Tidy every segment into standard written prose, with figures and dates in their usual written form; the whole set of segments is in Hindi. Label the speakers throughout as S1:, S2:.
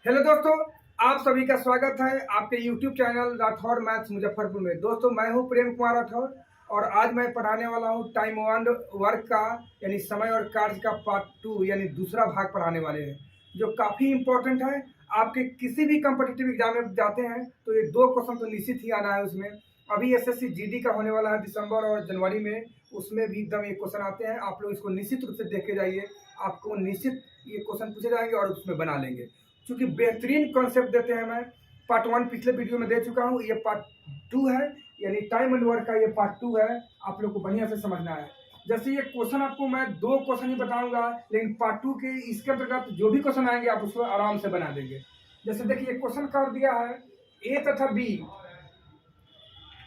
S1: हेलो दोस्तों, आप सभी का स्वागत है आपके YouTube channel Rathore maths Muzaffarpur में। दोस्तों, मैं हूं प्रेम कुमार राठौर और आज मैं पढ़ाने वाला हूं टाइम वन वर्क का यानी समय और कार्य का पार्ट 2 यानी दूसरा भाग पढ़ाने वाले हैं, जो काफ़ी इम्पोर्टेंट है। आपके किसी भी कम्पिटिटिव एग्जाम में जाते हैं तो ये 2 क्वेश्चन तो निश्चित ही आना है उसमें। अभी SSC GD का होने वाला है दिसंबर और जनवरी में, उसमें भी एकदम ये क्वेश्चन आते हैं। आप लोग इसको निश्चित रूप से देख के जाइए, आपको निश्चित ये क्वेश्चन पूछे जाएंगे और उसमें बना लेंगे, क्योंकि बेहतरीन कॉन्सेप्ट देते हैं। मैं पार्ट 1 पिछले वीडियो में दे चुका हूँ, ये पार्ट 2 है यानी टाइम एंड वर्क का ये पार्ट 2 है। आप लोग को बढ़िया से समझना है। जैसे ये क्वेश्चन आपको मैं 2 क्वेश्चन ही बताऊंगा, लेकिन पार्ट 2 के इसके अंतर्गत जो भी क्वेश्चन आएंगे आप उसको आराम से बना देंगे। जैसे देखिए क्वेश्चन कर दिया है, ए तथा बी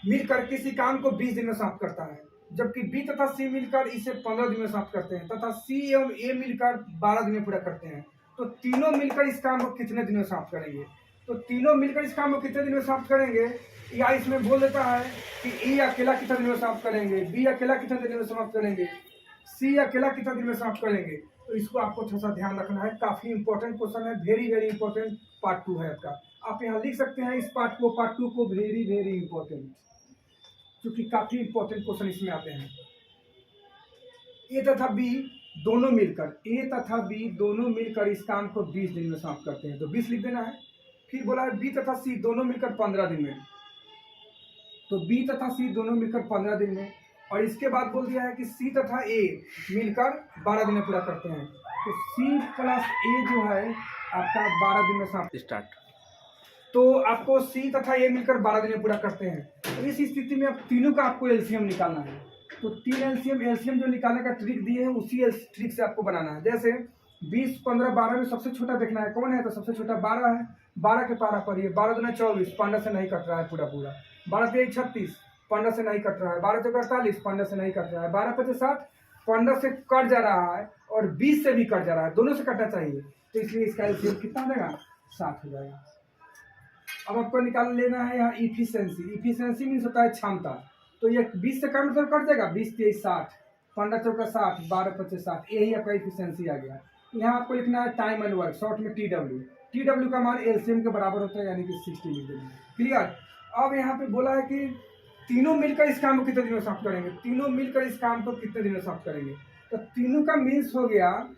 S1: मिलकर किसी काम को 20 दिन में समाप्त करता है, जबकि बी तथा सी मिलकर इसे 15 दिन में समाप्त करते हैं तथा सी एवं ए मिलकर 12 दिन में पूरा करते हैं। तो तीनों मिलकर इस काम को कितने दिन में समाप्त करेंगे? तो तीनों मिलकर इस काम को कितने दिन में समाप्त करेंगे, या इसमें बोल देता है कि ए अकेला कितने दिन में समाप्त करेंगे, बी अकेला कितने दिन में समाप्त करेंगे, सी अकेला कितने दिन में समाप्त करेंगे। तो इसको आपको थोड़ा सा ध्यान रखना है, काफी इंपॉर्टेंट क्वेश्चन है, वेरी वेरी इंपॉर्टेंट पार्ट 2 है आपका। आप यहाँ लिख सकते हैं इस पार्ट 2 को वेरी वेरी इंपॉर्टेंट, क्योंकि काफी इंपॉर्टेंट क्वेश्चन इसमें आते हैं। ए तथा बी दोनों मिलकर इस काम को 20 दिन में समाप्त करते हैं, तो 20 लिख देना है। फिर बोला है बी तथा सी दोनों मिलकर 15 दिन में, तो बी तथा सी दोनों मिलकर 15 दिन में। और इसके बाद बोल दिया है कि सी तथा ए मिलकर 12 दिन में पूरा करते हैं, तो सी प्लस ए जो है आपका 12 दिन में समाप्त स्टार्ट। तो आपको सी तथा ए मिलकर 12 दिन में पूरा करते हैं। तो इस स्थिति में अब तीनों का आपको एलसीएम निकालना है। तो 3 एलसीएम जो निकालने का ट्रिक दिए हैं उसी ट्रिक से आपको बनाना है। जैसे 20, 15, 12 में सबसे छोटा देखना है कौन है, तो सबसे छोटा 12 है। 12 के पारा पर 12 दूना 24, 15 से नहीं कट रहा है पूरा। 12 से 36, 15 से नहीं कट रहा है। 12 से 48, 15 से नहीं कट रहा है। 12 5 7, 15 से कट जा रहा है और 20 से भी कट जा रहा है, दोनों से कटना चाहिए। तो इसलिए इसका एलसीएम कितना देगा, 7 हो जाएगा। अब आपको निकाल लेना है यहाँ इफिशियंसी मीन्स होता है क्षमता। तो ये 20 से कम मतलब कट जाएगा, 20 23 60, 15 चौका 60, 12 25 60, यही आपका इफिशियंसी आ गया। यहाँ आपको लिखना है टाइम एंड वर्क, शॉर्ट में टी डब्ल्यू का मान एलसीएम के बराबर होता है, यानी कि 60 लिख देना है। क्लियर। अब यहाँ पे बोला है कि तीनों मिलकर इस काम को कितने दिन में समाप्त करेंगे, तो तीनों का मीन्स हो गया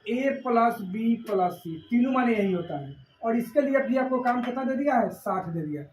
S1: ए प्लस बी प्लस सी, तीनों माने यही होता है। और इसके लिए भी आपको काम कितना दे दिया है, 60 दे दिया।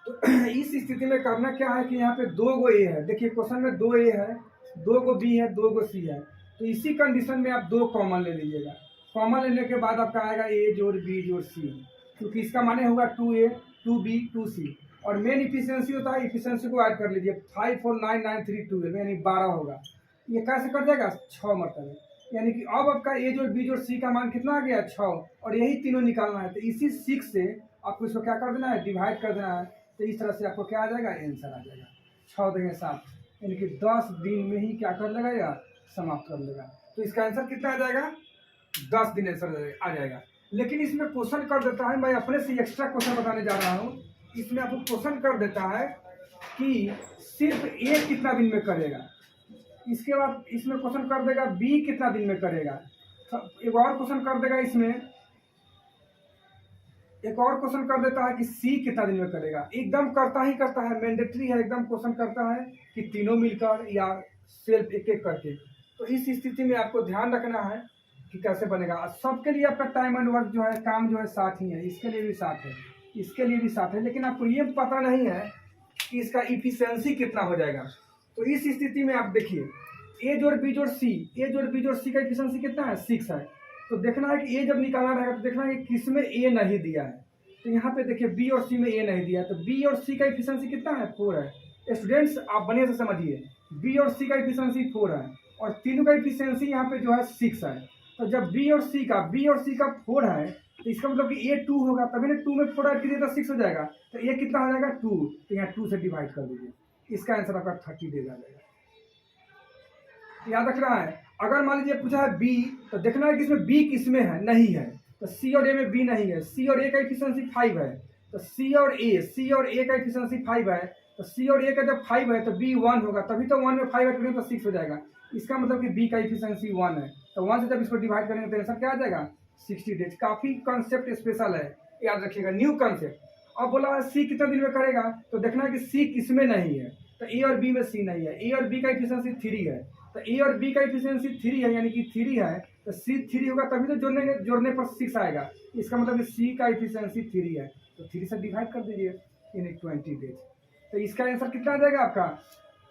S1: तो इस स्थिति में करना क्या है कि यहाँ पे 2 गो ए है। देखिए क्वेश्चन में 2 ए है, 2 गो बी है, 2 गो सी है। तो इसी कंडीशन में आप 2 कॉमन ले लीजिएगा। कॉमन लेने के बाद आपका आएगा ए जोड़ बी जोड़ सी, क्योंकि इसका माने होगा 2A 2B 2C। और मेन इफिशियंसी होता है, इफिशियंसी को ऐड कर लीजिए, 5 4 9 9 3 2 यानी 12 होगा। ये कैसे कट जाएगा, 6 मरतबे, यानी कि अब आपका ए जोड़ बी जोड़ सी का मान कितना आ गया, 6। और यही तीनों निकालना है। तो इसी 6 से आपको इसको क्या कर देना है, डिवाइड कर देना है। तो इस तरह से आपको क्या आ जाएगा, आंसर आ जाएगा 6 देंगे 7, यानी कि 10 दिन में ही क्या कर लेगा, या समाप्त कर लेगा। तो इसका आंसर कितना आ जाएगा, 10 दिन आंसर आ जाएगा। लेकिन इसमें क्वेश्चन कर देता है, मैं अपने से एक्स्ट्रा क्वेश्चन बताने जा रहा हूँ। इसमें आपको क्वेश्चन कर देता है कि सिर्फ ए कितना दिन में करेगा, इसके बाद इसमें क्वेश्चन कर देगा बी कितना दिन में करेगा, एक और क्वेश्चन कर देगा, इसमें एक और क्वेश्चन कर देता है कि सी कितना दिन में करेगा। एकदम करता है, मैंडेटरी है, एकदम क्वेश्चन करता है कि तीनों मिलकर या सेल्फ एक एक करके। तो इस स्थिति में आपको ध्यान रखना है कि कैसे बनेगा। सबके लिए आपका टाइम एंड वर्क जो है, काम जो है 7 ही है, इसके लिए भी 7 है, इसके लिए भी 7 है, लेकिन आपको ये पता नहीं है कि इसका इफिशियंसी कितना हो जाएगा। तो इस स्थिति में आप देखिए ए जोड़ बी जोड़ सी का इफिशियंसी कितना है, 6 है। तो देखना है कि ए जब निकालना रहेगा तो देखना है कि किस में ए नहीं दिया है। तो यहाँ पे देखिए बी और सी में ए नहीं दिया है, तो बी और सी का इफिशियंसी कितना है, 4 है। स्टूडेंट्स आप बढ़िया से समझिए, बी और सी का इफिशियंसी 4 है और तीनों का इफिशियंसी यहाँ पे जो है 6 है। तो जब बी और सी का 4 है, तो इसका मतलब कि ए 2 होगा, तभी ना 2 में 4 ऐड कीजिए तो 6 हो जाएगा। तो ए कितना हो जाएगा, 2। तो यहाँ 2 से डिवाइड कर दीजिए, इसका आंसर आपका 30 दे जाएगा। याद रखना है, अगर मान लीजिए पूछा है बी, तो देखना है कि इसमें बी किसमें है, नहीं है। तो सी और ए में बी नहीं है, सी और ए का इफिशियंसी 5 है। तो सी और ए का इफिशियंसी 5 है, तो सी और ए का जब 5 है तो बी 1 होगा, तभी तो 1 में 5 ऐड करेंगे तो 6 हो जाएगा। इसका मतलब कि बी का इफिशियंसी 1 है। तो 1 से जब इसको डिवाइड करेंगे तो आंसर क्या आ जाएगा, 60 डेज। काफ़ी कॉन्सेप्ट स्पेशल है, याद रखिएगा, न्यू कॉन्सेप्ट। अब बोला सी कितना दिन में करेगा, तो देखना है कि सी किसमें नहीं है, तो ए और बी में सी नहीं है, ए और बी का एफिशिएंसी 3 है, तो ए और बी का एफिशिएंसी 3 है, यानी कि 3 है, तो सी 3 होगा तभी तो जोड़ने पर 6 आएगा। इसका मतलब सी का एफिशिएंसी 3 है, तो 3 से डिवाइड कर दीजिए यानी 20 डेज। तो इसका आंसर कितना आ जाएगा आपका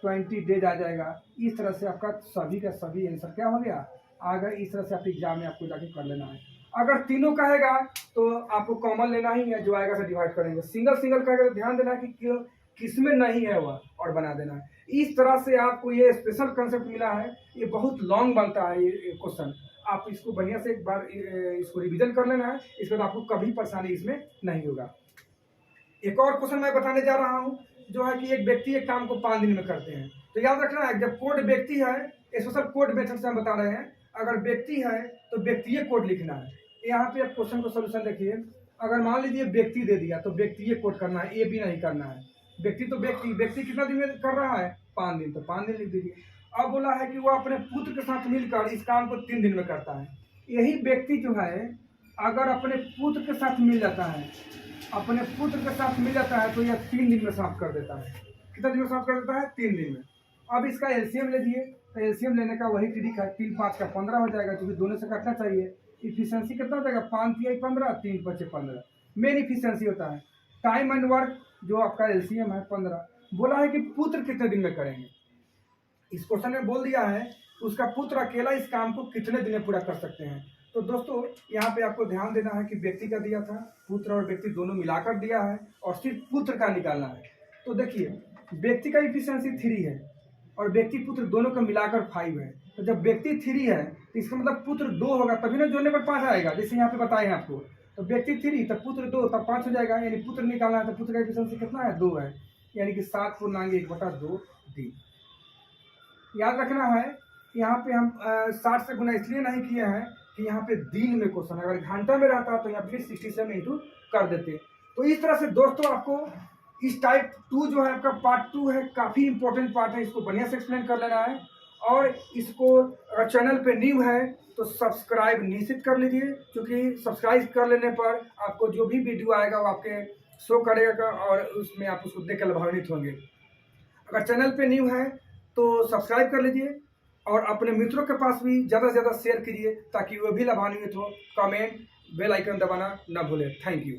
S1: 20 डेज आ जाएगा। इस तरह से आपका सभी का सभी आंसर क्या हो गया, अगर इस तरह से आप एग्जाम में आपको जाके कर लेना है। अगर तीनों कहेगा तो आपको कॉमन लेना ही है, जो आएगा से डिवाइड करेंगे। सिंगल सिंगल कहेगा तो ध्यान देना है कि किसमें नहीं है वह और बना देना है। इस तरह से आपको ये स्पेशल कंसेप्ट मिला है, ये बहुत लॉन्ग बनता है ये क्वेश्चन। आप इसको बढ़िया से एक बार इसको रिवीजन कर लेना है, इसके बाद आपको कभी परेशानी इसमें नहीं होगा। एक और क्वेश्चन मैं बताने जा रहा हूँ, जो है कि एक व्यक्ति एक काम को 5 दिन में करते हैं। तो याद रखना है, जब कोड व्यक्ति है, स्पेशल कोड मेथड से हम बता रहे हैं, अगर व्यक्ति है तो व्यक्तिय कोड लिखना है। यहाँ पे आप क्वेश्चन को सोल्यूशन देखिए, अगर मान लीजिए व्यक्ति दे दिया तो व्यक्तिय कोड करना है, ए बी नहीं करना है। व्यक्ति तो व्यक्ति कितना दिन में कर रहा है, 5 दिन, तो 5 दिन लिख दीजिए। अब बोला है कि वो अपने पुत्र के साथ मिलकर इस काम को 3 दिन में करता है। यही व्यक्ति जो है अगर अपने पुत्र के साथ मिल जाता है, अपने पुत्र के साथ मिल जाता है, तो यह 3 दिन में समाप्त कर देता है। कितना दिन में समाप्त कर देता है, 3 दिन में। अब इसका एलसीएम ले लिए, तो एलसीएम लेने का वही ट्रिक है, 3 5 का 15 हो जाएगा, क्योंकि दोनों से काटना चाहिए। इफिशियंसी कितना हो जाएगा, 5 3 15, 3 5 15 मेन इफिशियंसी होता है। टाइम एंड वर्क जो आपका एलसीएम है 15। बोला है कि पुत्र कितने दिन में करेंगे, इस क्वेश्चन में बोल दिया है उसका पुत्र अकेला इस काम को कितने दिन में पूरा कर सकते हैं। तो दोस्तों यहाँ पे आपको ध्यान देना है कि व्यक्ति का दिया था, पुत्र और व्यक्ति दोनों मिलाकर दिया है, और सिर्फ पुत्र का निकालना है। तो देखिए व्यक्ति का इफिशियंसी 3 है और व्यक्ति पुत्र दोनों का मिलाकर 5 है। तो जब व्यक्ति 3 है तो इसका मतलब पुत्र 2 होगा, तभी ना जोड़ने पर 5 आएगा, जैसे यहाँ पे बताए हैं आपको। तो व्यक्ति 3 तब पुत्र 2 तब 5 हो जाएगा, यानी पुत्र निकालना है, तो पुत्र का इफिशियंसी कितना है, 2 है, यानी कि 7/1/2 दिन। याद रखना है, यहाँ पे हम 60 से गुना इसलिए नहीं किए हैं कि यहाँ पे दिन में क्वेश्चन है, अगर घंटा में रहता तो यहाँ पे 67 इंटू कर देते। तो इस तरह से दोस्तों आपको इस टाइप 2 जो है आपका पार्ट 2 है, काफ़ी इंपॉर्टेंट पार्ट है, इसको बढ़िया से एक्सप्लेन कर लेना है। और इसको अगर चैनल पे न्यू है तो सब्सक्राइब निश्चित कर लीजिए, क्योंकि सब्सक्राइब कर लेने पर आपको जो भी वीडियो आएगा वो आपके शो करेगा और उसमें आप उसको देख कर लाभान्वित होंगे। अगर चैनल पे न्यू है तो सब्सक्राइब कर लीजिए और अपने मित्रों के पास भी ज़्यादा से ज़्यादा शेयर कीजिए, ताकि वो भी लाभान्वित हो। कमेंट, बेल आइकन दबाना ना भूलें। Thank you.